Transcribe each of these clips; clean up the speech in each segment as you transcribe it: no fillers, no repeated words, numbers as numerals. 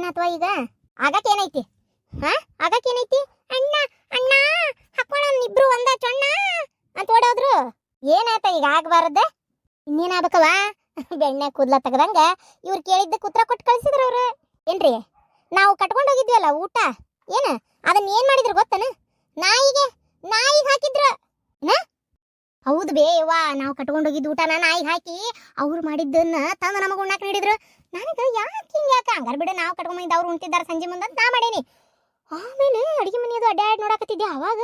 ಏನಾತ್ವಾ ಈಗ ಆಗಕ್ಕೆ ಏನೈತಿ ಆಗಕ್ಕೆ ಏನೈತಿ ಅಣ್ಣ ಅಣ್ಣ ಹಾಕೊಳ್ಳ ಇಬ್ರು ಒಂದ ಚೊಣ್ಣ ಅಂತ ಓಡೋದ್ರು ಏನಾಯ್ತ ಈಗ ಆಗ್ಬಾರ್ದ ಇನ್ನೇನಾಗ್ಬೇಕವ ಬೆಣ್ಣೆ ಕೂದ್ಲ ತೆಗ್ದಂಗ ಇವ್ರು ಕೇಳಿದ್ದ ಕುತ್ರ ಕೊಟ್ಟು ಕಳ್ಸಿದ್ರ ಅವ್ರು ಏನ್ರಿ ನಾವು ಕಟ್ಕೊಂಡು ಹೋಗಿದ್ವಲ್ಲ ಊಟ ಏನ ಅದನ್ನ ಏನ್ ಮಾಡಿದ್ರು ಗೊತ್ತನ ನಾಯಿಗೆ ಹಾಕಿದ್ರ ಹೌದು ಬೇವಾ ನಾವು ಕಟ್ಕೊಂಡು ಹೋಗಿದ್ದ ಊಟನ ನಾಯಿಗೆ ಹಾಕಿ ಅವ್ರು ಮಾಡಿದ್ದನ್ನ ತಂದು ನಮಗ ಉಣ್ಣಾಕ ನೀಡಿದ್ರು ನನಗ ಯಾಕೆ ಹಂಗಾರ ಬಿಡ ನಾವು ಕಟ್ಕೊಂಡ್ ಬಂದಿದ್ದ ಅವ್ರು ಉಣ್ತಿದ್ದಾರ ಸಂಜೆ ಮುಂದೆ ನಾ ಮಾಡೇನಿ ಆಮೇಲೆ ಅಡಿಗೆ ಮನೆಯದು ಅಡ್ಡಾಡ್ ನೋಡಾಕತ್ತಿದ್ದೆ ಅವಾಗ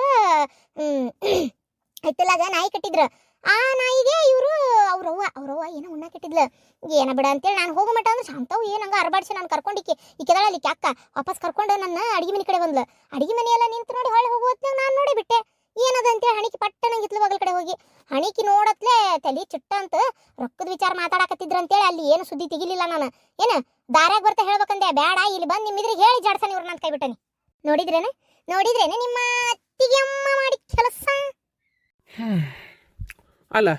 ಹಿತ್ತಲಾಗ ನಾಯಿ ಕಟ್ಟಿದ್ರ ಆ ನಾಯಿಗೆ ಇವರು ಅವ್ರವ್ವ ಏನೋ ಉಣ್ಣಾಕಿಟ್ಟಿದ್ಲ ಏನ ಬಿಡ ಅಂತೇಳಿ ನಾನು ಹೋಗೋ ಮಟ್ಟ ಅಂದ್ರೆ ಶಾಂತವು ಏನಂಗ ಅರ್ಬಾಡ್ಸಿ ನಾನು ಕರ್ಕೊಂಡಿಕ್ಕೆ ಈ ಕೆದಳಲ್ಲಿ ಅಕ್ಕ ವಾಪಸ್ ಕರ್ಕೊಂಡು ನನ್ನ ಅಡಿಗೆ ಮನೆ ಕಡೆ ಬಂದ್ಲ ಅಡಿಗೆ ಮನೆಯೆಲ್ಲ ನಿಂತು ನೋಡಿ ಹೊಳೆ ಹೋಗುವತ್ನಾಗ ನಾನು ನೋಡಿ ಬಿಟ್ಟೆ ಏನದ ಅಂತೇಳಿ ಹಣಿಕಿ ಪಟ್ಟನಂಗೆ ಇತ್ಲು ಬಗಲ್ ಕಡೆ ಹೋಗಿ ಹಣಿಕಿ ನೋಡತ್ಲೆ ತಲೆ ಚಿಟ್ಟ ಅಂತ ರೊಕ್ಕದ ವಿಚಾರ ಮಾತಾಡಕತ್ತಿದ್ರ ಅಂತೇಳಿ ಅಲ್ಲಿ ಏನು ಸುದ್ದಿ ತೆಗಿಲಿಲ್ಲ ನಾನು ಏನ ದಾರ್ಯಾಗ ಬರ್ತಾ ಹೇಳ್ಬೇಕಂದೆ ಬೇಡ ಇಲ್ಲಿ ಬಂದು ನಿಮ್ಮಿದ್ರಿಗೆ ಹೇಳಿ ಜಾಡ್ಸನ್ ಇವ್ರು ನಾನು ಕೈ ಬಿಟ್ಟನಿ ನೋಡಿದ್ರೇನೆ ನಿಮ್ಮ ಅತ್ತಿಗೆ ಅಮ್ಮ ಮಾಡಿ ಕೆಲಸ ಅಲ್ಲ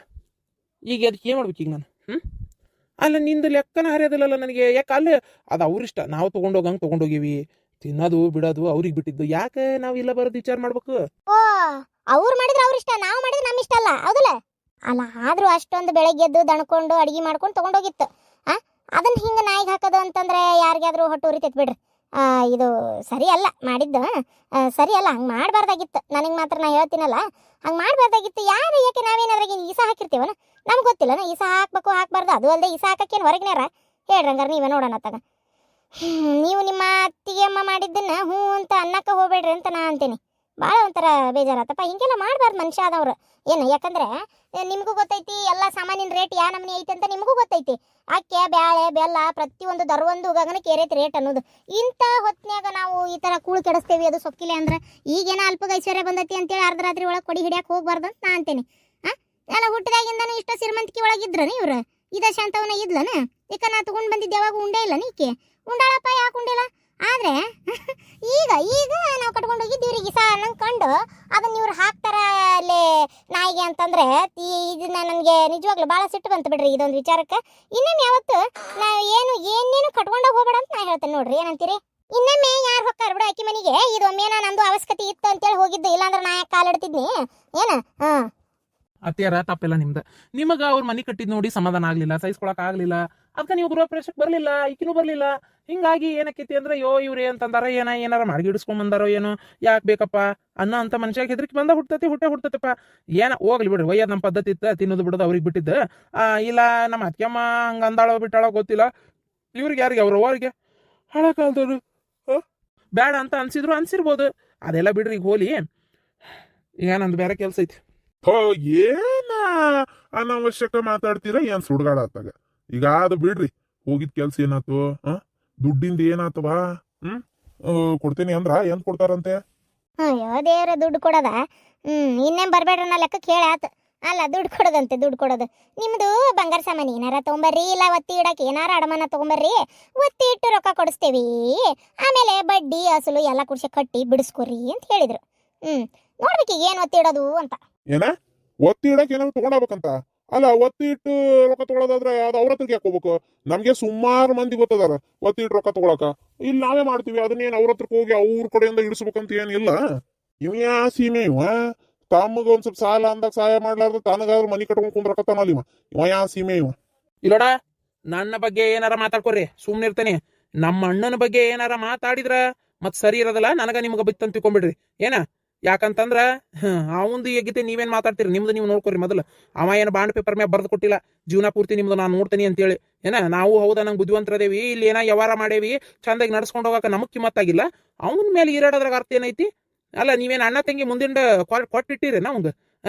ಈಗ ಅದಕ್ಕೆ ಏನು ಮಾಡ್ಬೇಕು ಈಗ ನಾನು ಅಲ್ಲ ನಿಂದು ಲೆಕ್ಕನ ಹರಿಯೋದಿಲ್ಲಲ್ಲ ನನಗೆ ಯಾಕೆ ಅಲ್ಲೇ ಅದು ಅವ್ರಿಷ್ಟ ನಾವು ತೊಗೊಂಡೋಗಂಗೆ ತೊಗೊಂಡೋಗಿವಿ ತಿನ್ನೋದು ಬಿಡೋದು ಅವ್ರಿಗೆ ಬಿಟ್ಟಿದ್ದು ಯಾಕೆ ನಾವು ಇಲ್ಲ ಬರೋದು ವಿಚಾರ ಮಾಡ್ಬೇಕು ಓ ಅವ್ರು ಮಾಡಿದ್ರೆ ಅವ್ರಿಷ್ಟ ನಾವು ಮಾಡಿದ್ರೆ ನಮ್ಮ ಇಷ್ಟ ಅಲ್ಲ ಹೌದಲ್ಲ ಅಲ್ಲ ಆದ್ರೂ ಅಷ್ಟೊಂದು ಬೆಳಗ್ಗೆ ಎದ್ದು ದಣ್ಕೊಂಡು ಅಡಿಗೆ ಮಾಡ್ಕೊಂಡು ತೊಗೊಂಡೋಗಿತ್ತು ಅದನ್ನ ಹಿಂಗೆ ನಾಯಿಗೆ ಹಾಕೋದು ಅಂತಂದ್ರೆ ಯಾರಿಗಾದ್ರೂ ಹೊಟ್ಟು ಉರಿತೈತೆ ಬಿಡ್ರಿ ಇದು ಸರಿ ಅಲ್ಲ ಮಾಡಿದ್ದು ಸರಿ ಅಲ್ಲ ಹಂಗೆ ಮಾಡಬಾರ್ದಾಗಿತ್ತು ನನಗೆ ಮಾತ್ರ ನಾ ಹೇಳ್ತೀನಲ್ಲ ಹಂಗೆ ಮಾಡಬಾರ್ದಾಗಿತ್ತು ಯಾರು ಯಾಕೆ ನಾವೇನಾದ್ರಾಗ ಈಸ ಹಾಕಿರ್ತೀವನ ನಮ್ಗೆ ಗೊತ್ತಿಲ್ಲನ ಈಸ ಹಾಕ್ಬೇಕು ಹಾಕ್ಬಾರ್ದು ಅದು ಅಲ್ಲದೆ ಈಸ ಹಾಕಕ್ಕೇನು ಹೊರಗಿನಾರ ಹೇಳ್ರಂಗಾರ ನೀವೇ ನೋಡೋಣ ತಗ ನೀವು ನಿಮ್ಮ ಅತ್ತಿಗೆ ಅಮ್ಮ ಮಾಡಿದ್ದನ್ನ ಹ್ಞೂ ಅಂತ ಅನ್ನಕ್ಕೆ ಹೋಗ್ಬೇಡ್ರಿ ಅಂತ ನಾ ಅಂತೀನಿ ಭಾಳ ಒಂಥರ ಬೇಜಾರತ್ತಪ್ಪ ಹಿಂಗೆಲ್ಲ ಮಾಡಬಾರ್ದು ಮನುಷ್ಯ ಆದವ್ರು ಏನು ಯಾಕಂದ್ರೆ ನಿಮಗೂ ಗೊತ್ತೈತಿ ಎಲ್ಲ ಸಾಮಾನಿನ ರೇಟ್ ಯಾ ನಮೂನಿ ಐತೆ ಅಂತ ನಿಮಗೂ ಗೊತ್ತೈತಿ ಅಕ್ಕಿ ಬ್ಯಾಳೆ ಬೆಲ್ಲ ಪ್ರತಿಯೊಂದು ದರವೊಂದು ಗಗನಕ್ಕೆ ಏರೈತಿ ರೇಟ್ ಅನ್ನೋದು ಇಂಥ ಹೊತ್ನ್ಯಾಗ ನಾವು ಈ ಥರ ಕೂಳು ಕೆಡಿಸ್ತೇವಿ ಅದು ಸೊಕ್ಕಿಲೆ ಅಂದ್ರೆ ಈಗೇನ ಅಲ್ಪಗ ಐಶ್ವರ್ಯ ಬಂದೈತಿ ಅಂತೇಳಿ ಅರ್ಧ ರಾತ್ರಿ ಒಳಗೆ ಕೊಡಿ ಹಿಡಿಯಕ್ಕೆ ಹೋಗ್ಬಾರ್ದು ಅಂತ ನಾ ಅಂತೀನಿ ನಾನು ಹುಟ್ಟಿದಾಗಿಂದನೂ ಇಷ್ಟ ಸಿರಿಮಂತಿಕೆ ಒಳಗಿದ್ರನ ಇವ್ರು ಇದ ಶಾಂತವನ ಇದ್ಲನ ಈಗ ನಾ ತಗೊಂಡು ಬಂದಿದ್ದೆ ಯಾವಾಗ ಉಂಡೇ ಇಲ್ಲ ಈಕೆ ಉಂಡಾಳಪ್ಪ ಯಾಕೆ ಉಂಡಿಲ್ಲ ಆದ್ರೆ ಈಗ ನಾವು ಕಟ್ಕೊಂಡು ಹೋಗಿದ್ದು ಇವ್ರಿಗೆ ಇಸ ಅನ್ನಂಗೆ ಕಂಡು ಅದನ್ನ ಇವ್ರು ಹಾಕ್ತಾರ ಅಲ್ಲೇ ನಾಯಿಗೆ ಅಂತಂದ್ರೆ ಇದನ್ನ ನನಗೆ ನಿಜವಾಗ್ಲೂ ಭಾಳ ಸಿಟ್ಟು ಬಂತು ಬಿಡ್ರಿ ಇದೊಂದು ವಿಚಾರಕ್ಕೆ ಇನ್ನೊಮ್ಮೆ ಯಾವತ್ತು ನಾವು ಏನೇನು ಕಟ್ಕೊಂಡೋಗಿ ಹೋಗ್ಬೇಡ ಅಂತ ನಾ ಹೇಳ್ತೇನೆ ನೋಡ್ರಿ ಏನಂತೀರಿ ಇನ್ನೊಮ್ಮೆ ಯಾರು ಹೊಕ್ಕಾರ ಬಿಡು ಅಕ್ಕಿ ಮನೆಗೆ ಇದು ಒಮ್ಮೆನ ನಂದು ಅವಶ್ಯಕತೆ ಇತ್ತು ಅಂತೇಳಿ ಹೋಗಿದ್ದು ಇಲ್ಲಾಂದ್ರೆ ನಾ ಯಾಕೆ ಕಾಲಿಡ್ತಿದ್ನಿ ಏನ ಅತ್ಯಾರ ತಪ್ಪೆಲ್ಲ ನಿಮ್ದು ನಿಮಗೆ ಅವ್ರ ಮನೆ ಕಟ್ಟಿದ್ ನೋಡಿ ಸಮಾಧಾನ ಆಗ್ಲಿಲ್ಲ ಸಹಿಸ್ಕೊಳಕ್ ಆಗ್ಲಿಲ್ಲ ಅದಕ್ಕೆ ನೀವು ಗೃಹ ಪ್ರವೇಶಕ್ಕೆ ಬರಲಿಲ್ಲ ಈಕಿನೂ ಬರಲಿಲ್ಲ ಹಿಂಗಾಗಿ ಏನಕ್ಕೈತಿ ಅಂದ್ರೆ ಇವ್ರೇ ಅಂತಂದಾರ ಏನಾರ ಮಾಡಿಗಿಡಿಸ್ಕೊಂಡ್ ಬಂದಾರೋ ಏನೋ ಯಾಕೆ ಬೇಕಪ್ಪ ಅನ್ನ ಅಂತ ಮನುಷ್ಯ ಹೆದ್ರಿಕೆ ಬಂದ ಹುಟ್ಟತೈತಪ್ಪ ಹೋಗ್ಲಿ ಬಿಡ್ರಿ ಒಯ್ಯದ್ ನಮ್ಮ ಪದ್ಧತಿ ಇತ್ತ ತಿನ್ನೋದು ಬಿಡೋದು ಅವ್ರಿಗೆ ಬಿಟ್ಟಿದ್ದು ಇಲ್ಲ ನಮ್ಮ ಅತ್ಯಮ್ಮ ಹಂಗ ಅಂದಾಳೋ ಬಿಟ್ಟಾಳೋ ಗೊತ್ತಿಲ್ಲ ಇವ್ರಿಗೆ ಯಾರಿಗೆ ಅವ್ರಿಗೆ ಹಳೆ ಕಾಲದವ್ರು ಬೇಡ ಅಂತ ಅನ್ಸಿರ್ಬೋದು ಅದೆಲ್ಲ ಬಿಡ್ರಿ ಈಗ ಹೋಲಿ ಈಗ ನಂದು ಬೇರೆ ಕೆಲ್ಸ ಐತಿ ಏನ ಅನಾವಶ್ಯಕ ಮಾತಾಡ್ತೀರಾ ಏನ್ ಸುಡ್ಗಾಡ ಆತಾಗ ಈಗ ಅದು ಬಿಡ್ರಿ ಹೋಗಿದ್ ಕೆಲ್ಸ ಏನಾತು ದುಡ್ಡಿಂದ ಏನಾತವ ಕೊಡ್ತೀನಿ ಅಂದ್ರ ಏನ್ ಕೊಡ್ತಾರಂತೆ ಅಯ್ಯೋ ದೇವ್ರ ದುಡ್ಡು ಕೊಡೋದ ಇನ್ನೇನ್ ಬರ್ಬೇಡ್ರ ನಾ ಲೆಕ್ಕಕ್ಕೆ ಹೇಳಿ ಆತ ಅಲ್ಲ ದುಡ್ಡು ಕೊಡೋದು ನಿಮ್ದು ಬಂಗಾರ ಸಾಮಾನು ಏನಾರ ತಗೊಂಬರ್ರಿ ಇಲ್ಲ ಒತ್ತಿ ಇಡಕ್ಕೆ ಏನಾರ ಅಡಮಾನ ತಗೊಂಬರ್ರಿ ಒತ್ತಿ ಇಟ್ಟು ರೊಕ್ಕ ಕೊಡಿಸ್ತೇವಿ ಆಮೇಲೆ ಬಡ್ಡಿ ಅಸಲು ಎಲ್ಲ ಕುಡ್ಸಿ ಕಟ್ಟಿ ಬಿಡಿಸ್ಕೊರಿ ಅಂತ ಹೇಳಿದ್ರು ನೋಡ್ಬೇಕು ಏನ್ ಒತ್ತಿ ಇಡೋದು ಅಂತ ಏನ ಒತ್ತಿ ಇಡಕ್ ಏನಾದ್ರು ತಗೊಂಡೋಗ್ಬೇಕಂತ ಅಲ್ಲ ಒತ್ತಿ ಇಟ್ಟು ರೊಕ್ಕ ತಗೊಳೋದಾದ್ರೆ ಯಾವ್ದು ಅವ್ರ ಹತ್ರಕ್ಕೆ ಹಾಕೋಬೇಕು ನಮ್ಗೆ ಸುಮಾರು ಮಂದಿ ಗೊತ್ತದಾರ ಒತ್ತಿ ಇಟ್ಟು ರೊಕ್ಕ ತಗೊಳಕ ಇಲ್ಲಿ ನಾವೇ ಮಾಡ್ತೀವಿ ಅದನ್ನೇನ್ ಅವ್ರ ಹತ್ರಕ್ಕೆ ಹೋಗಿ ಅವ್ರ ಕಡೆಯಿಂದ ಇಡಿಸ್ಬೇಕಂತ ಏನಿಲ್ಲ ಇವ ಯಾ ಸೀಮೆ ಇವ ತಮ್ಮಗ ಒಂದ್ ಸ್ವಲ್ಪ ಸಾಲ ಅಂದಾಗ ಸಹಾಯ ಮಾಡ್ಲಾರ್ದ ತನಗಾದ್ರೂ ಮನಿ ಕಟ್ಕೊಂಡ್ ಕುಂದ್ರಕತ್ತಾನಲ್ಲ ಇವ ಯಾ ಸೀಮೆ ಇವ ಇಲ್ಲೋಡ ನನ್ನ ಬಗ್ಗೆ ಏನಾರ ಮಾತಾಡ್ಕೊರಿ ಸುಮ್ನೆ ಇರ್ತೇನೆ ನಮ್ಮ ಅಣ್ಣನ ಬಗ್ಗೆ ಏನಾರ ಮಾತಾಡಿದ್ರ ಮತ್ ಸರಿ ಇರೋದಲ್ಲ ನನಗ ನಿಮ್ಗ ಬಿತ್ತಂತ ತಿಳ್ಕೊಂಬಿಡ್ರಿ ಏನ ಯಾಕಂತಂದ್ರ ಅವಂದು ಹೇಗಿತೆ ನೀವೇನ್ ಮಾತಾಡ್ತೀರಿ ನಿಮ್ದು ನೀವು ನೋಡ್ಕೊರಿ ಮೊದಲು ಅವ ಏನು ಬಾಂಡ್ ಪೇಪರ್ ಮ್ಯಾಗ ಬರ್ದು ಕೊಟ್ಟಿಲ್ಲ ಜೀವನ ಪೂರ್ತಿ ನಿಮ್ದು ನಾನು ನೋಡ್ತೀನಿ ಅಂತೇಳಿ ಏನ ನಾವು ಹೌದಾ ನಂಗೆ ಬುದ್ಧಿವಂತರದೇವಿ ಇಲ್ಲಿ ಏನ ವ್ಯವಹಾರ ಮಾಡೇವಿ ಚಂದಾಗಿ ನಡ್ಸ್ಕೊಂಡು ಹೋಗಕ್ಕೆ ನಮಗ್ ಕಿಮ್ಮತ್ತಾಗಿಲ್ಲ ಅವನ ಮೇಲೆ ಈರಾಡೋದ್ರಾಗ ಅರ್ಥ ಏನೈತಿ ಅಲ್ಲ ನೀವೇನು ಅಣ್ಣ ತಂಗಿ ಮುಂದಿನ ಕೊಟ್ಟಿಟ್ಟಿರಿ ನಮ್ಗೆ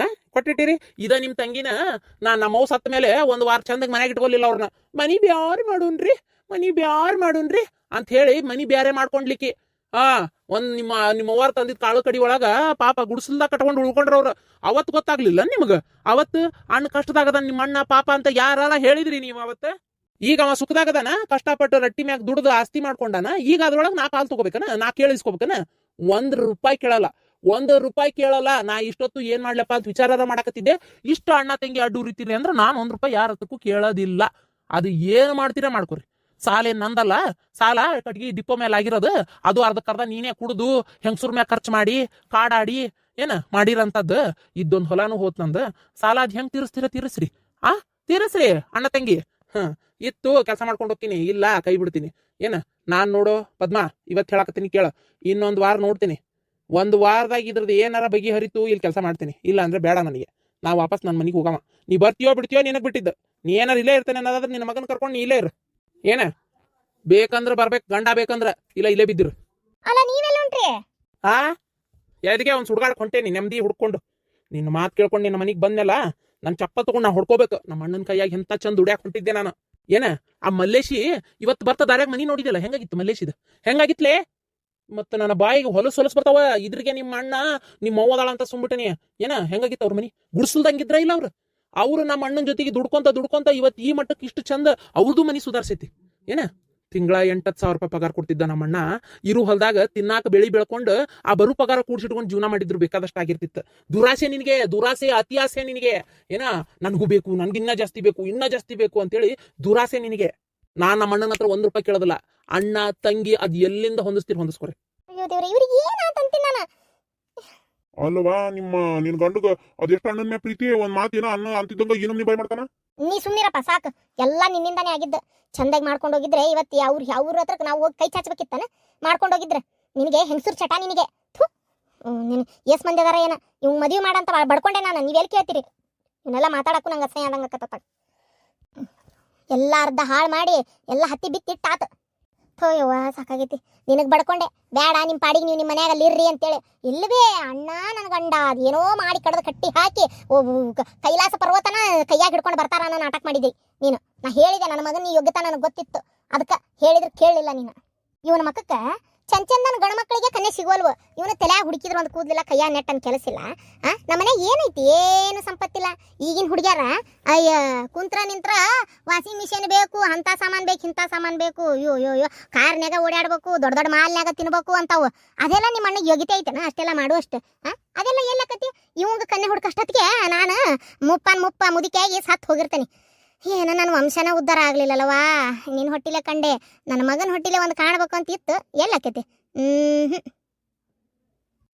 ಕೊಟ್ಟಿಟ್ಟಿರಿ ಇದ ನಿಮ್ಮ ತಂಗಿನ ನಮ್ಮ ಮೌ ಸತ್ತ ಮೇಲೆ ಒಂದು ವಾರ ಚಂದಾಗಿ ಮನೆಗೆ ಇಟ್ಕೊಲಿಲ್ಲ ಅವ್ರನ್ನ ಮನಿ ಬ್ಯಾರ್ ಮಾಡುನ್ರಿ ಅಂತ ಹೇಳಿ ಮನಿ ಬ್ಯಾರೆ ಮಾಡ್ಕೊಂಡ್ಲಿಕ್ಕೆ ಒಂದ್ ನಿಮ್ಮ ಅವ್ವಾರ ತಂದಿದ್ ಕಾಳು ಕಡಿ ಒಳಗ ಪಾಪ ಗುಡಿಸಲ್ದಾಗ ಕಟ್ಕೊಂಡು ಉಳ್ಕೊಂಡ್ರ ಅವ್ರ ಅವತ್ತು ಗೊತ್ತಾಗ್ಲಿಲ್ಲ ನಿಮ್ಗ ಅವತ್ತು ಅಣ್ಣ ಕಷ್ಟದಾಗದ ನಿಮ್ಮ ಅಣ್ಣ ಪಾಪ ಅಂತ ಯಾರ ಹೇಳಿದ್ರಿ ನೀವು ಅವತ್ತ ಈಗ ಅವ ಸುಖದಾಗದಾನ ಕಷ್ಟಪಟ್ಟು ರಟ್ಟಿ ಮ್ಯಾಗ ದುಡ್ದು ಆಸ್ತಿ ಮಾಡ್ಕೊಂಡಾನ ಈಗ ಅದ್ರೊಳಗೆ ನಾ ಕಾಲ್ ತಗೋಬೇಕನ ನಾ ಕೇಳಿಸ್ಕೋಬೇಕನ ₹1 ಕೇಳಲ್ಲ ನಾ ಇಷ್ಟೊತ್ತು ಏನ್ ಮಾಡ್ಲಪ್ಪ ಅಂತ ವಿಚಾರ ಮಾಡಕತ್ತಿದ್ದೆ ಇಷ್ಟು ಅಣ್ಣ ತಂಗಿ ಅಡ್ಡು ಉರಿತೀರಿ ಅಂದ್ರೆ ನಾನು ₹1 ಯಾರ ಹತ್ರಕ್ಕೂ ಕೇಳೋದಿಲ್ಲ ಅದು ಏನು ಮಾಡ್ತೀರಾ ಮಾಡ್ಕೊರಿ ಸಾಲ ಏನ್ ನಂದಲ್ಲ. ಸಾಲ ಕಟ್ಗಿ ಡಿಪೋ ಮೇಲೆ ಆಗಿರೋದು, ಅದು ಅರ್ಧಕ್ಕರ್ಧ ನೀನೇ ಕುಡ್ದು ಹೆಂಗಸೂರ್ ಮ್ಯಾಗ ಖರ್ಚು ಮಾಡಿ ಕಾಡಾಡಿ ಏನ ಮಾಡಿರಂತದ್ದು. ಇದ್ದೊಂದು ಹೊಲಾನು ಹೋತ್ ನಂದು. ಸಾಲ ಅದ್ ಹೆಂಗ್ ತೀರಿಸ್ರಿ ತೀರಿಸ್ರಿ ಅಣ್ಣ ತಂಗಿ. ಇತ್ತು ಕೆಲಸ ಮಾಡ್ಕೊಂಡು ಹೋಗ್ತೀನಿ, ಇಲ್ಲ ಕೈ ಬಿಡ್ತೀನಿ. ಏನ ನಾನ್ ನೋಡು ಪದ್ಮಾ, ಇವತ್ತು ಹೇಳಕತ್ತೀನಿ ಕೇಳ, ಇನ್ನೊಂದು ವಾರ ನೋಡ್ತೀನಿ. ಒಂದು ವಾರದಾಗ ಇದ್ರದ್ದು ಏನಾರ ಬಗೆಹರಿತು ಇಲ್ಲಿ ಕೆಲಸ ಮಾಡ್ತೀನಿ, ಇಲ್ಲ ಅಂದ್ರೆ ಬೇಡ ನನಗೆ. ನಾ ವಾಪಸ್ ನನ್ನ ಮನೆಗೆ ಹೋಗಮ್ಮ. ನೀ ಬರ್ತೀಯೋ ಬಿಡ್ತೀಯೋ ನಿನಗೆ ಬಿಟ್ಟಿದ್ದು. ನೀ ಏನಾರ ಇಲ್ಲೇ ಇರ್ತೇನೆ ಅನ್ನೋದಾದ್ರೆ ನಿನ್ನ ಮಗನ ಕರ್ಕೊಂಡು ನೀ ಇಲ್ಲೇ ಇರು. ಏನ ಬೇಕಂದ್ರೆ ಬರ್ಬೇಕು, ಗಂಡ ಬೇಕಂದ್ರ, ಇಲ್ಲ ಇಲ್ಲೇ ಬಿದ್ದಿರು. ಅಲ್ಲ ನೀವೆಲ್ಲ ಉಂಟ್ರಿ? ಎದಕ್ಕೆ ಒಂದು ಸುಡ್ಗಾಡಕ್ ಹೊಂಟೇನಿ ನೆಮ್ಮದಿ ಹುಡ್ಕೊಂಡು. ನಿನ್ನ ಮಾತು ಕೇಳ್ಕೊಂಡು ನಿನ್ನ ಮನೆಗೆ ಬಂದೆಲ್ಲ, ನನ್ನ ಚಪ್ಪ ತಗೊಂಡು ನಾ ಹೊಡ್ಕೋಬೇಕು. ನಮ್ಮ ಅಣ್ಣನ ಕೈಯಾಗಿ ಎಂತ ಚಂದ ದುಡ್ಯಾಕ್ ಹೊಂಟಿದ್ದೆ ನಾನು. ಏನ ಆ ಮಲ್ಲೇಶಿ ಇವತ್ತು ಬರ್ತಾ ದಾರ್ಯಾಗ ಮನಿ ನೋಡಿದಲ್ಲ, ಹೆಂಗಾಗಿತ್ತು ಮಲ್ಲೇಶಿದ? ಹೆಂಗಾಗಿತ್ಲೇ? ಮತ್ತೆ ನನ್ನ ಬಾಯಿಗೆ ಹೊಲಸು ಬರ್ತಾವ. ಇದ್ರಿಗೆ ನಿಮ್ಮ ಅಣ್ಣ ನಿಮ್ಮ ಅವ್ವದಾಳ ಅಂತ ಸುಮ್ಬಿಟ್ಟನಿ. ಏನ ಹೆಂಗಾಗಿತ್ತು ಅವ್ರ ಮನಿ? ಗುಡ್ಸಲ್ದಂಗಿದ್ರ ಇಲ್ಲ ಅವ್ರು ನಮ್ಮ ಅಣ್ಣನ ಜೊತೆಗೆ ದುಡ್ಕೊಂತ ಇವತ್ತು ಈ ಮಟ್ಟಕ್ಕೆ ಇಷ್ಟು ಚಂದ ಅವ್ರದ್ದು ಮನಿ ಸುಧಾರಿಸೈತಿ. ಏನ ತಿಂಗಳ 8,000 ರೂಪಾಯಿ ಪಗಾರ ಕೊಡ್ತಿದ್ದ ನಮ್ಮಣ್ಣ. ಇರು ಹೊಲದಾಗ ತಿನ್ನಾಕ ಬೆಳಿ ಬೆಳ್ಕೊಂಡು ಆ ಬರು ಪಗಾರ ಕೂಡ್ಸಿಟ್ಕೊಂಡು ಜೀವನ ಮಾಡಿದ್ರು ಬೇಕಾದಷ್ಟು ಆಗಿರ್ತಿತ್ತು. ದುರಾಸೆ ನಿನಗೆ, ದುರಾಸೆ, ಅತಿ ಆಸೆ ನಿನಗೆ. ಏನ ನನಗೂ ಬೇಕು, ನನ್ಗಿನ್ನ ಜಾಸ್ತಿ ಬೇಕು, ಇನ್ನ ಜಾಸ್ತಿ ಬೇಕು ಅಂತೇಳಿ ದುರಾಸೆ ನಿನಗೆ. ನಾನ್ ನಮ್ಮ ಅಣ್ಣನ ಹತ್ರ 1 ರೂಪಾಯಿ ಕೇಳೋದಿಲ್ಲ. ಅಣ್ಣ ತಂಗಿ ಅದ್ ಎಲ್ಲಿಂದ ಹೊಂದಿಸ್ಕೊರಿ. ಅಯ್ಯೋ ದೇವ್ರೆ, ಇವ್ರಿಗೆ ಏನಾತಂತೀನಿ ನಾನು? ಅಲ್ವಾ ನಿನ್ ಗಂಡಗ ಅದೆಷ್ಟು ಅಣ್ಣನ ಮ್ಯಾಗ ಪ್ರೀತಿ, ಒಂದ್ ಮಾತು ಏನೋ ಅನ್ನ ಅಂತಿದ್ದಂಗ ಏನೋ ನೀ ಬೈ ಮಾಡ್ತಾನ. ನೀ ಸುಮ್ನಿರಪ್ಪ ಸಾಕು. ಎಲ್ಲ ನಿನ್ನಿಂದಾನೇ ಆಗಿದ್ದು. ಚಂದಾಗಿ ಮಾಡ್ಕೊಂಡು ಹೋಗಿದ್ರೆ ಇವತ್ತು ಅವ್ರ ಹತ್ರ ನಾವು ಹೋಗಿ ಕೈ ಚಾಚಬೇಕಿತ್ತಾನ? ಮಾಡ್ಕೊಂಡು ಹೋಗಿದ್ರೆ ನಿನಗೆ ಹೆಂಗಸೂರ್ ಚಟ ನಿನಗೆ. ನಿನ್ ಎಸ್ ಮಂದಿ ಅದಾರ ಏನ ಇವ್ ಮದುವೆ ಮಾಡಂತ ಬಡ್ಕೊಂಡೆ ನಾನು. ನೀವೆಲ್ಲಿ ಕೇಳ್ತೀರಿ? ಇವನ್ನೆಲ್ಲ ಮಾತಾಡಕ್ಕೂ ನಂಗೆ ಅಸಹ್ಯ ಆದಂಗ ಎಲ್ಲ ಅರ್ಧ ಹಾಳು ಮಾಡಿ ಎಲ್ಲ ಹತ್ತಿ ಬಿತ್ತಿಟ್ಟಾತು. ಥೋಯವ್ವ ಸಾಕಾಗೈತಿ. ನಿನಗೆ ಬಡ್ಕೊಂಡೆ ಬೇಡ, ನಿಮ್ಮ ಪಾಡಿಗೆ ನೀವು ನಿಮ್ಮ ಮನ್ಯಾಗ ಅಲ್ಲಿ ಇರ್ರಿ ಅಂತೇಳಿ. ಇಲ್ಲವೇ ಅಣ್ಣ ನನ್ನ ಗಂಡ ಅದೇನೋ ಮಾಡಿ ಕಡ್ದು ಕಟ್ಟಿ ಹಾಕಿ ಕೈಲಾಸ ಪರ್ವತನ ಕೈಯಾಗ ಹಿಡ್ಕೊಂಡು ಬರ್ತಾರ ಅನ್ನೋ ನಾಟಕ ಮಾಡಿದ್ರಿ ನೀನು. ನಾ ಹೇಳಿದೆ ನನ್ನ ಮಗನ ಯೋಗ್ಯತಾ ನನಗೆ ಗೊತ್ತಿತ್ತು, ಅದಕ್ಕೆ ಹೇಳಿದ್ರೆ ಕೇಳಲಿಲ್ಲ ನೀನು. ಇವನ ಮಕ್ಕಕ್ಕ ಚಂದನ ಗಣ ಮಕ್ಕಳಿಗೆ ಕನ್ಯೆ ಸಿಗೋಲ್ವು. ಇವನ ತಲೆಯಾಗ ಹುಡುಕಿದ್ರು ಒಂದು ಕೂದಲಿಲ್ಲ, ಕೈಯಾಗ ನೆಟ್ಟನ್ ಕೆಲಸ ಇಲ್ಲ. ನಮ್ಮನೆ ಏನೈತಿ? ಏನು ಸಂಪತ್ತಿಲ್ಲ. ಈಗಿನ ಹುಡುಗ್ಯಾರ ಅಯ್ಯ ಕುಂತ್ರ ನಿಂತ್ರ ವಾಷಿಂಗ್ ಮಿಷಿನ್ ಬೇಕು, ಅಂತ ಸಾಮಾನು ಬೇಕು, ಇಂಥ ಸಾಮಾನು ಬೇಕು, ಅಯ್ಯೋ ಕಾರ್ನ್ಯಾಗ ಓಡಾಡ್ಬೇಕು, ದೊಡ್ಡ ದೊಡ್ಡ ಮಾಲ್ನ್ಯಾಗ ತಿನ್ಬೇಕು ಅಂತಾವು. ಅದೆಲ್ಲ ನಿಮ್ಮ ಅಣ್ಣಗೆ ಯೋಗ್ಯತೆ ಐತೆನ ಅಷ್ಟೆಲ್ಲ ಮಾಡುವಷ್ಟು? ಅದೆಲ್ಲ ಎಲ್ಲಕತಿ? ಇವಂಗ ಕನ್ಯೆ ಹುಡುಕಷ್ಟೊತ್ತಿಗೆ ನಾನು ಮುಪ್ಪ ಮುದಿಕೆಯಾಗಿ ಸತ್ತು ಹೋಗಿರ್ತೇನೆ. ಏನ ನನ್ನ ವಂಶನ ಉದ್ಧಾರ ಆಗ್ಲಿಲ್ಲಲ್ವಾ? ನಿನ್ನ ಹೊಟ್ಟಿಲೆ ಕಂಡೆ, ನನ್ನ ಮಗನ ಹೊಟ್ಟಿಲೆ ಒಂದು ಕಾಣ್ಬೇಕು ಅಂತ ಇತ್ತು. ಎಲ್ಲಾಕೈತಿ?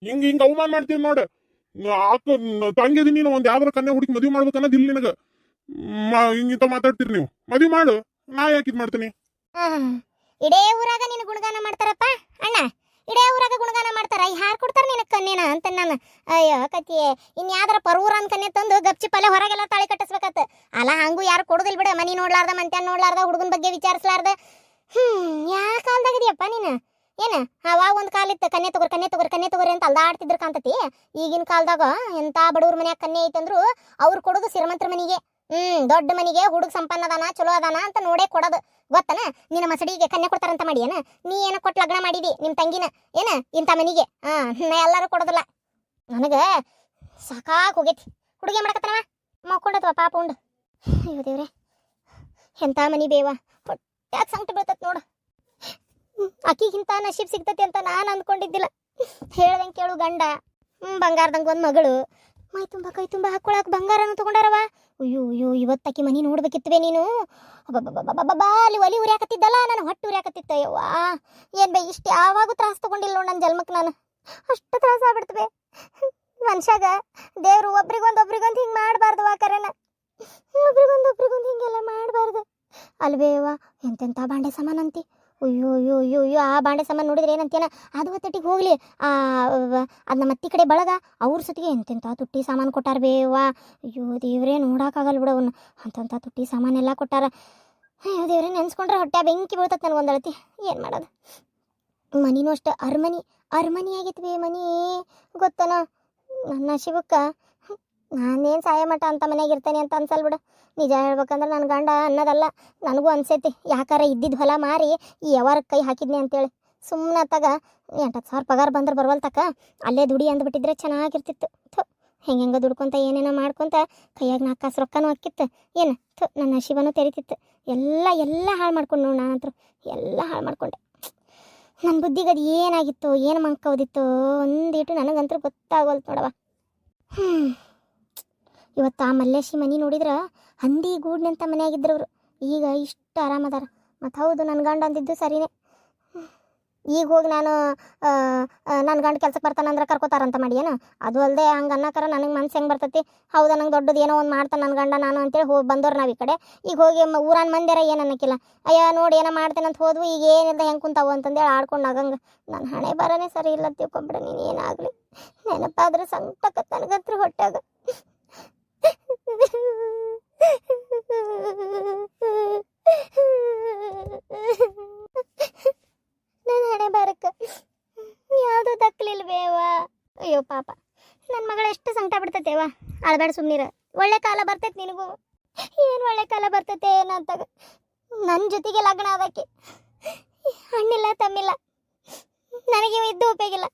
ಹಿಂಗ ಅವಮಾನ ಮಾಡ್ತೀನಿ ನೋಡ. ತಂಗಿದಿ ನೀನು ಒಂದ್ ಯಾವ್ದಾರ ಕನ್ಯಾ ಹುಡುಕಿ ಮದುವೆ ಮಾಡ್ಬೇಕು ಅನ್ನೋದಿಲ್ಲ ನಿನಗ. ಹಿಂಗಿಂತ ಮಾತಾಡ್ತೀರಿ ನೀವು. ಮದುವೆ ಮಾಡು, ನಾ ಯಾಕಿದ್ ಮಾಡ್ತೀನಿ. ಇಡೇ ಊರಾಗ ನೀನು ಗುಣಗಾನ ಮಾಡ್ತಾರಪ್ಪ ಅಣ್ಣ. ಇಡೇ ಊರಾಗ ಗುಣಗಾನ ಮಾಡ್ತಾರ. ಯಾರು ಕೊಡ್ತಾರ ನಿನಗೆ ಕನ್ಯೇನ ಅಂತ ನಾನು. ಅಯ್ಯೋ ಕತಿ, ಇನ್ ಯಾವ್ದಾರ ಪರೂರ ಅಂತ ಕನ್ಯೆ ತಂದು ಗಪ್ಚಿ ಪಲ್ಲೆ ಹೊರಗೆಲ್ಲ ತಾಳಿ ಕಟ್ಟಿಸ್ಬೇಕತ್ತ. ಅಲ್ಲ ಹಂಗೂ ಯಾರು ಕೊಡುದಿಲ್ಲ ಬಿಡ. ಮನಿ ನೋಡ್ಲಾರ್ದ, ಮಂತ್ಯಾನ್ ನೋಡ್ಲಾರ್ದ, ಹುಡುಗನ ಬಗ್ಗೆ ವಿಚಾರಿಸ್ಲಾರ್ದ. ಯಾ ಕಾಲ್ದಾಗಿದೆಯಪ್ಪ ನೀನು? ಏನ ಅವಾಗ ಒಂದು ಕಾಲ ಇತ್ತು, ಕನ್ಯೆ ತಗೋರಿ ಅಂತ ಅಲ್ದಾಡ್ತಿದ್ರ ಕಾಂತತಿ. ಈಗಿನ ಕಾಲದಾಗ ಎಂತ ಬಡವ್ರ ಮನ್ಯಾಗ ಕನ್ಯೆ ಐತಂದ್ರು ಅವ್ರು ಕೊಡೋದು ಶ್ರೀಮಂತರ ಮನಿಗೆ. ದೊಡ್ಡ ಮನಿಗೆ ಹುಡುಗ ಸಂಪನ್ನ ಅದಾನ, ಚಲೋ ಅದಾನ ಅಂತ ನೋಡೇ ಕೊಡೋದು. ಗೊತ್ತನ? ನಿನ್ನ ಮಸಡಿಗೆ ಕನ್ಯೆ ಕೊಡ್ತಾರಂತ ಮಾಡಿ ಏನ? ನೀ ಏನ ಕೊಟ್ಟು ಲಗ್ನ ಮಾಡಿದಿ ನಿಮ್ ತಂಗಿನ ಏನ ಇಂಥ ಮನಿಗೆ? ಎಲ್ಲಾರು ಕೊಡೋದಿಲ್ಲ. ನನಗ ಸಾಕಾಗ್ ಹೋಗೈತಿ. ಹುಡುಗಿ ಮಾಡಕತ್ತನವ ಮಕ್ಕೊಂಡತ್ವ ಪಾಪ ಉಂಡು. ಅಯ್ಯೋ ದೇವ್ರೆ, ಎಂತ ಮನಿ ಬೇವ, ಹೊಟ್ಯಾಗ ಸಂಕಟ ಬೀಳ್ತತ್ ನೋಡು. ಆಕಿಗಿಂತ ನಶೀಬ್ ಸಿಗ್ತತಿ ಅಂತ ನಾನು ಅಂದ್ಕೊಂಡಿದ್ದಿಲ್ಲ. ಹೇಳ್ದಂಗೆ ಕೇಳು ಗಂಡ, ಬಂಗಾರದಂಗ ಒಂದು ಮಗಳು, ಮೈ ತುಂಬ ಕೈ ತುಂಬ ಹಾಕೊಳಕ್ ಬಂಗಾರನು ತಗೊಂಡಾರವ. ಅಯ್ಯೋ ಇವತ್ತಾಕಿ ಮನಿ ನೋಡ್ಬೇಕಿತ್ವೇ ನೀನು. ಅಲ್ಲಿ ಒಲಿ ಉರಿಯಾಕತ್ತಿದ್ದಲ್ಲ, ನಾನು ಹೊಟ್ಟೆ ಉರಿಯಾಕತ್ತಿತ್ತ. ಯವ್ವಾ ಏನ್ ಬೈ ಇಷ್ಟು ಯಾವಾಗೂ ತ್ರಾಸ ತಗೊಂಡಿಲ್ಲ ನೋಡು ನನ್ನ ಜನ್ಮಕ್ಕೆ. ನಾನು ಅಷ್ಟು ತ್ರಾಸ ಆಗ್ಬಿಡ್ತವೆ ಮನುಷ್ಯಾಗ. ದೇವ್ರು ಒಬ್ರಿಗೊಂದು ಹಿಂಗೆ ಮಾಡಬಾರ್ದು. ಕರೆನ ಒಬ್ರಿಗೊಂದು ಹಿಂಗೆಲ್ಲ ಮಾಡಬಾರ್ದು ಅಲ್ವೇವ. ಎಂತೆಂಥ ಬಾಂಡೆ ಸಾಮಾನು ಅಂತಿ. ಅಯ್ಯೋ ಆ ಬಾಂಡೆ ಸಾಮಾನು ನೋಡಿದ್ರೆ ಏನಂತೇನ, ಅದು ಹೊತ್ತಟ್ಟಿಗೆ ಹೋಗ್ಲಿ. ಅದನ್ನ ಮತ್ತಿ ಕಡೆ ಬಳಗ ಅವ್ರ ಸತಿಗೆ ಎಂತೆಂಥ ತುಟ್ಟಿ ಸಾಮಾನು ಕೊಟ್ಟಾರ ಬೇವಾ. ಅಯ್ಯೋ ದೇವ್ರೇ, ನೋಡೋಕ್ಕಾಗಲ್ಲ ಬಿಡ ಅವನ್ನ. ಅಂತಂಥ ತುಟ್ಟಿ ಸಾಮಾನೆಲ್ಲ ಕೊಟ್ಟಾರ. ಅಯ್ಯೋ ದೇವ್ರೇ, ನೆನ್ಸ್ಕೊಂಡ್ರೆ ಹೊಟ್ಟೆ ಬೆಂಕಿ ಬೀಳ್ತದೆ ನನಗೊಂದಳತಿ. ಏನು ಮಾಡೋದು? ಮನಿನೂ ಅಷ್ಟು ಅರ್ಮನಿ ಆಗೈತಿ ಬೇ ಮನಿ. ಗೊತ್ತನ ನನ್ನ ಶಿವಕ್ಕ ನಾನೇನು ಸಾಯ ಮಠ ಅಂತ ಮನೆಯಾಗ ಇರ್ತೇನೆ ಅಂತ ಅನ್ಸಲ್ ಬಿಡ. ನಿಜ ಹೇಳ್ಬೇಕಂದ್ರೆ ನನ್ನ ಗಂಡ ಅನ್ನೋದಲ್ಲ, ನನಗೂ ಅನ್ಸೈತಿ ಯಾಕಾರ ಇದ್ದಿದ್ದು ಹೊಲ ಮಾರಿ ಈ ಯಾವಾರಕ್ಕೆ ಕೈ ಹಾಕಿದ್ನಿ ಅಂತೇಳಿ. ಸುಮ್ಮನೆ ತಗ 8,000 ಪಗಾರ ಬಂದ್ರೆ ಬರವಲ್ತಕ್ಕ, ಅಲ್ಲೇ ದುಡಿ ಅಂದ್ಬಿಟ್ಟಿದ್ರೆ ಚೆನ್ನಾಗಿರ್ತಿತ್ತು. ಹೆಂಗೆ ದುಡ್ಕೊಂತ ಏನೇನೋ ಮಾಡ್ಕೊಂತ ಕೈಯಾಗ 4 ಕಾಸು ರೊಕ್ಕನೂ ಹಾಕಿತ್ತು. ಏನು ನನ್ನ ಶಿವನೂ ತೆರಿತಿತ್ತು. ಎಲ್ಲ ಹಾಳು ಮಾಡ್ಕೊಂಡು ನೋಡು. ನಾನಂತರೂ ಎಲ್ಲ ಹಾಳು ಮಾಡ್ಕೊಂಡೆ. ನನ್ನ ಬುದ್ಧಿಗೆ ಅದು ಏನಾಗಿತ್ತು, ಏನು ಮಂಕ ಓದಿತ್ತು ಒಂದಿಟ್ಟು ನನಗಂತೂ ಗೊತ್ತಾಗೋಲ್ತು ನೋಡವ. ಇವತ್ತು ಆ ಮಲ್ಲೇಶಿ ಮನೆ ನೋಡಿದ್ರೆ ಹಂದಿ ಗೂಡ್ನಂತ ಮನೆಯಾಗಿದ್ರವ್ರು. ಈಗ ಇಷ್ಟು ಆರಾಮದಾರ. ಮತ್ತು ಹೌದು ನನ್ನ ಗಂಡ ಅಂದಿದ್ದು ಸರಿನೇ. ಈಗ ಹೋಗಿ ನಾನು ನನ್ನ ಗಂಡ ಕೆಲ್ಸಕ್ಕೆ ಬರ್ತಾನಂದ್ರೆ ಕರ್ಕೋತಾರಂತ ಮಾಡಿ ಏನು? ಅದು ಅಲ್ಲದೆ ಹಂಗೆ ಅನ್ನಕರ ನನಗೆ ಮನ್ಸು ಹೆಂಗೆ ಬರ್ತೈತಿ? ಹೌದಾ, ನಂಗೆ ದೊಡ್ಡದು ಏನೋ ಒಂದು ಮಾಡ್ತಾನೆ ನನ್ನ ಗಂಡ ನಾನು ಅಂತೇಳಿ ಹೋಗಿ ಬಂದವ್ರು ನಾವು ಈ ಕಡೆ. ಈಗ ಹೋಗಿ ಊರಾನ ಮಂದಿರ ಏನು ಅನ್ನಕ್ಕಿಲ್ಲ, ಅಯ್ಯ ನೋಡಿ ಏನೋ ಮಾಡ್ತೇನೆ ಅಂತ ಹೋದ್ವು, ಈಗ ಏನಿಲ್ಲ ಹೆಂಗೆ ಕುಂತಾವು ಅಂತಂದೇಳಿ ಆಡ್ಕೊಂಡು ಆಗಂಗೆ. ನನ್ನ ಹಣೆ ಬರನೇ ಸರಿ ಇಲ್ಲ ತಿಳ್ಕೊಂಬಿಡ ನೀನು. ಏನಾಗಲಿ ನೆನಪಾದ್ರೆ ಸಂಕಟ ನನಗತ್ರ ಹೊಟ್ಟಾಗ. ನನ್ನ ಹಣೆ ಬರಕ್ಕೆ ಯಾವುದೂ ದಕ್ಕಲಿಲ್ವೇವ. ಅಯ್ಯೋ ಪಾಪ, ನನ್ನ ಮಗಳು ಎಷ್ಟು ಸಂಕಟ ಬಿಡ್ತೈತೆವ. ಅಳಬೇಡ ಸುಮ್ಮನಿರ, ಒಳ್ಳೆ ಕಾಲ ಬರ್ತೈತೆ ನಿನಗೂ. ಏನು ಒಳ್ಳೆ ಕಾಲ ಬರ್ತೈತೆ ಏನಂತಾಗ ನನ್ನ ಜೊತೆಗೆ ಲಗ್ನ ಆದಕ್ಕೆ ಹಣ್ಣಿಲ್ಲ ತಮ್ಮಿಲ್ಲ, ನನಗೆ ಇದ್ದು ಉಪಯೋಗಿಲ್ಲ.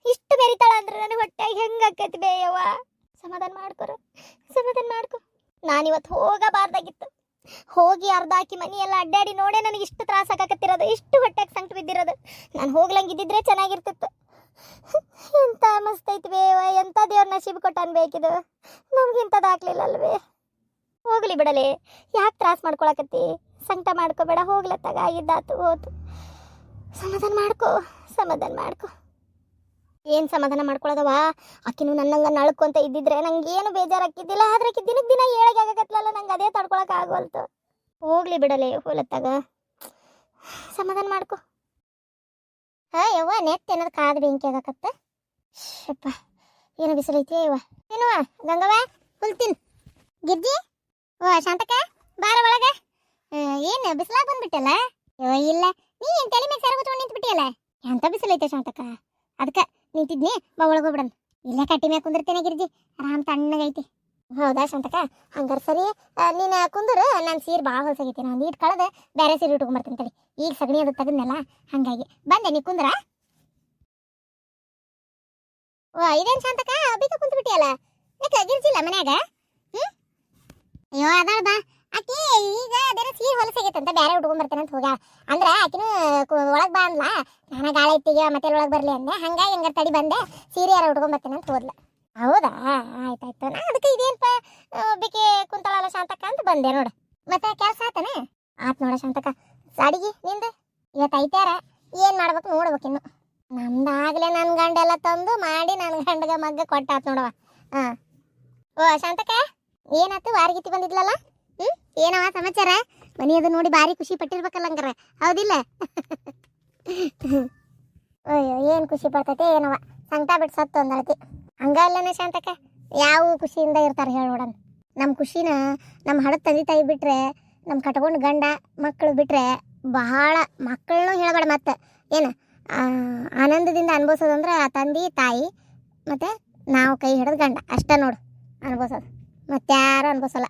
ಇಷ್ಟು ಬೆರಿತಾಳ ಅಂದ್ರೆ ನನಗೆ ಹೊಟ್ಟೆಗೆ ಹೆಂಗೆ ಆಕೈತಿ ಬೇಯವ್ವ. ಸಮಾಧಾನ ಮಾಡ್ಕೊರ, ಸಮಾಧಾನ ಮಾಡ್ಕೊ. ನಾನಿವತ್ತು ಹೋಗಬಾರ್ದಾಗಿತ್ತು. ಹೋಗಿ ಅರ್ಧ ಹಾಕಿ ಮನೆಯೆಲ್ಲ ಅಡ್ಡಾಡಿ ನೋಡೇ ನನಗೆ ಇಷ್ಟು ತ್ರಾಸ ಆಗಾಕತ್ತಿರೋದು, ಇಷ್ಟು ಹೊಟ್ಟೆಗೆ ಸಂಕಟ ಬಿದ್ದಿರೋದು. ನಾನು ಹೋಗ್ಲಂಗಿದ್ದಿದ್ರೆ ಚೆನ್ನಾಗಿರ್ತಿತ್ತು. ಎಂತ ಮಸ್ತ್ ಐತಿ ಬೇವ, ಎಂಥ ದೇವ್ರ ನಸೀಬ್ ಕೊಟ್ಟ ಅನ್ಬೇಕಿದು. ನಮ್ಗಿಂಥದ್ದು ಆಗ್ಲಿಲ್ಲ ಅಲ್ವೇ. ಹೋಗ್ಲಿ ಬಿಡಲೆ, ಯಾಕೆ ತ್ರಾಸ ಮಾಡ್ಕೊಳಕತ್ತಿ? ಸಂಕಟ ಮಾಡ್ಕೋಬೇಡ, ಹೋಗ್ಲತ್ತಾಗ ಆಗಿದ್ದಾತು ಹೋತು. ಸಮಾಧಾನ ಮಾಡ್ಕೊ, ಸಮಾಧಾನ ಮಾಡ್ಕೊ. ಏನು ಸಮಾಧಾನ ಮಾಡ್ಕೊಳ್ಳೋದವ? ಆಕಿನೂ ನನ್ನಂಗೆ ನಳ್ಕೊಂತ ಇದ್ದಿದ್ರೆ ನಂಗೇನು ಬೇಜಾರಾಕಿದ್ದಿಲ್ಲ. ಆದ್ರೆ ಆಕಿ ದಿನಕ್ಕೆ ದಿನ ಏಳಗೆ ಆಗಕತ್ಲಲ್ಲ, ನಂಗೆ ಅದೇ ತಡ್ಕೊಳಕ್ಕೆ ಆಗವಲ್ತು. ಹೋಗ್ಲಿ ಬಿಡಲೆ, ಹೋಲತ್ತಾಗ ಸಮಾಧಾನ ಮಾಡ್ಕೊ. ಯವ್ವ ನೆತ್ ಏನಾದ್ರು ಕಾದು ಬೆಂಕಿ ಆಗಕತ್ತ. ಶಪ್ಪ ಏನು ಬಿಸಿಲೈತಿ ಯವ್ವ. ತಿನ್ನುವ ಗಂಗವ್ವ, ಹುಲ್ತಿನ್. ಗಿರ್ಜಿ, ಓ ಶಾಂತಕ್ಕ ಬಾರ ಒಳಗೆ. ಏನು ಬಿಸಿಲಾಗ ಬಂದ್ಬಿಟ್ಟಲ್ಲ? ಯೋ ಇಲ್ಲ, ನೀ ಏನು ತಲೆ ಮೇಲೆ ಸೆರಗು ತೊಗೊಂಡು ನಿಂತ್ಬಿಟ್ಟಿಯಲ್ಲ. ಎಂತ ಬಿಸಿಲೈತೆ ಶಾಂತಕ್ಕ, ಅದಕ್ಕೆ ನಿಂತಿದ್ನಿ. ಬಾ ಒಳಗೆ ಹೋಗ್ಬಿಡನ್. ಇಲ್ಲೇ ಕಟ್ಟಿ ಮ್ಯಾಗ ಕುಂದಿರ್ತೇನೆ ಗಿರ್ಜಿ, ಆರಾಮ್ ತಣ್ಣಗೈತಿ. ಹೌದಾ ಶಾಂತಕ್ಕ, ಹಂಗಾರೆ ಸರಿ. ನೀನು ಕುಂದ್ರು, ನಾನು ಸೀರೆ ಭಾಳ ಹೊಲಸಾಗೈತಿ. ನಾನು ನೀಟ್ ಕಳೆದು ಬೇರೆ ಸೀರೆ ಉಟ್ಕೊಂಬರ್ತೀನಿ ತಡಿ. ಈಗ ಸಗಣಿ ಅದು ತೆಗದ್ನಲ್ಲ ಹಂಗಾಗಿ ಬಂದೆ. ನೀ ಕುಂದ್ರ. ಓ ಇದೇನು ಶಾಂತಕ್ಕ ಬೇಗ ಕುಂತು ಬಿಟ್ಟಿಯಲ್ಲ? ಯಾಕೆ ಗಿರ್ಜಿಲ್ಲ ಮನ್ಯಾಗ? ಅಯ್ಯೋ ಅದಾಳ ಬಾ. ಆಕಿ ಈಗ ಬೇರೆ ಸೀರೆ ಹೊಲಸಾಗೈತಂತ ಬೇರೆ ಉಟ್ಕೊಂಬರ್ತೇನೆ ಅಂತ ಹೋಗ. ಅಂದ್ರೆ ಆಕಿನೂ ಒಳಗೆ ಬಾ ಅಂದ್ಲ. ನಾನು ಗಾಳಿ ಇಟ್ಟಿಗೆ ಮತ್ತೆ ಒಳಗೆ ಬರಲಿ ಅಂದೆ. ಹಂಗಾಗಿ ಹಂಗಾರೆ ತಡಿ ಬಂದೆ, ಸೀರೆ ಯಾರು ಉಟ್ಕೊಂಬರ್ತೇನೆ ಅಂತ ಹೋದ್ಲ. ಹೌದಾ, ಆಯ್ತಾಯ್ತು. ನಾ ಅದಕ್ಕೆ ಇದೇನಪ್ಪ ಬೇಕೆ ಕುಂತಾಳಲ್ಲ ಶಾಂತಕ್ಕ ಅಂತ ಬಂದೆ ನೋಡು. ಮತ್ತೆ ಕೆಲಸ ಆತನೆ? ಆತ್ ನೋಡ ಶಾಂತಕ್ಕ. ಅಡಿಗೆ ನಿಂದು ಇವತ್ತು ಐತಾರ, ಏನು ಮಾಡ್ಬೇಕು ನೋಡ್ಬೇಕಿನ್ನು. ನಮ್ದಾಗಲೇ ನನ್ನ ಗಂಡೆಲ್ಲ ತಂದು ಮಾಡಿ ನನ್ನ ಗಂಡಗ ಮಗ್ಗ ಕೊಟ್ಟಾತ್ ನೋಡವ. ಹಾಂ. ಓ ಶಾಂತಕ್ಕ, ಏನಾಯ್ತು? ವಾರಗೀತಿ ಬಂದಿದ್ಲಲ್ಲ? ಏನವ ಸಮಾಚಾರ? ಮನೆ ಅದು ನೋಡಿ ಭಾರಿ ಖುಷಿ ಪಟ್ಟಿರ್ಬೇಕಲ್ಲ ಹಂಗಾರ, ಹೌದಿಲ್ಲ? ಅಯ್ಯೋ ಏನು ಖುಷಿ ಪಡ್ತೈತೆ ಏನವ, ಸಂಕಟ ಬಿಟ್ಟು ಸತ್ತು ಒಂದಳತಿ. ಹಂಗಲ್ಲನ ಶಾಂತಕ್ಕ, ಯಾವ ಖುಷಿಯಿಂದ ಇರ್ತಾರೆ ಹೇಳಿ ನೋಡೋಣ. ನಮ್ಮ ಖುಷಿನ ನಮ್ಮ ಹಡದ ತಂದೆ ತಾಯಿ ಬಿಟ್ರೆ, ನಮ್ಮ ಕಟ್ಕೊಂಡು ಗಂಡ ಮಕ್ಕಳು ಬಿಟ್ರೆ ಬಹಳ, ಮಕ್ಕಳನ್ನೂ ಹೇಳಬೇಡ ಮತ್ತೆ ಏನು ಆನಂದದಿಂದ ಅನುಭವಿಸೋದಂದ್ರೆ ಆ ತಂದೆ ತಾಯಿ ಮತ್ತು ನಾವು ಕೈ ಹಿಡಿದು ಗಂಡ ಅಷ್ಟೇ ನೋಡು ಅನುಭವಿಸೋದು. ಮತ್ತಾರು ಅನುಭವಿಸಲ್ಲ.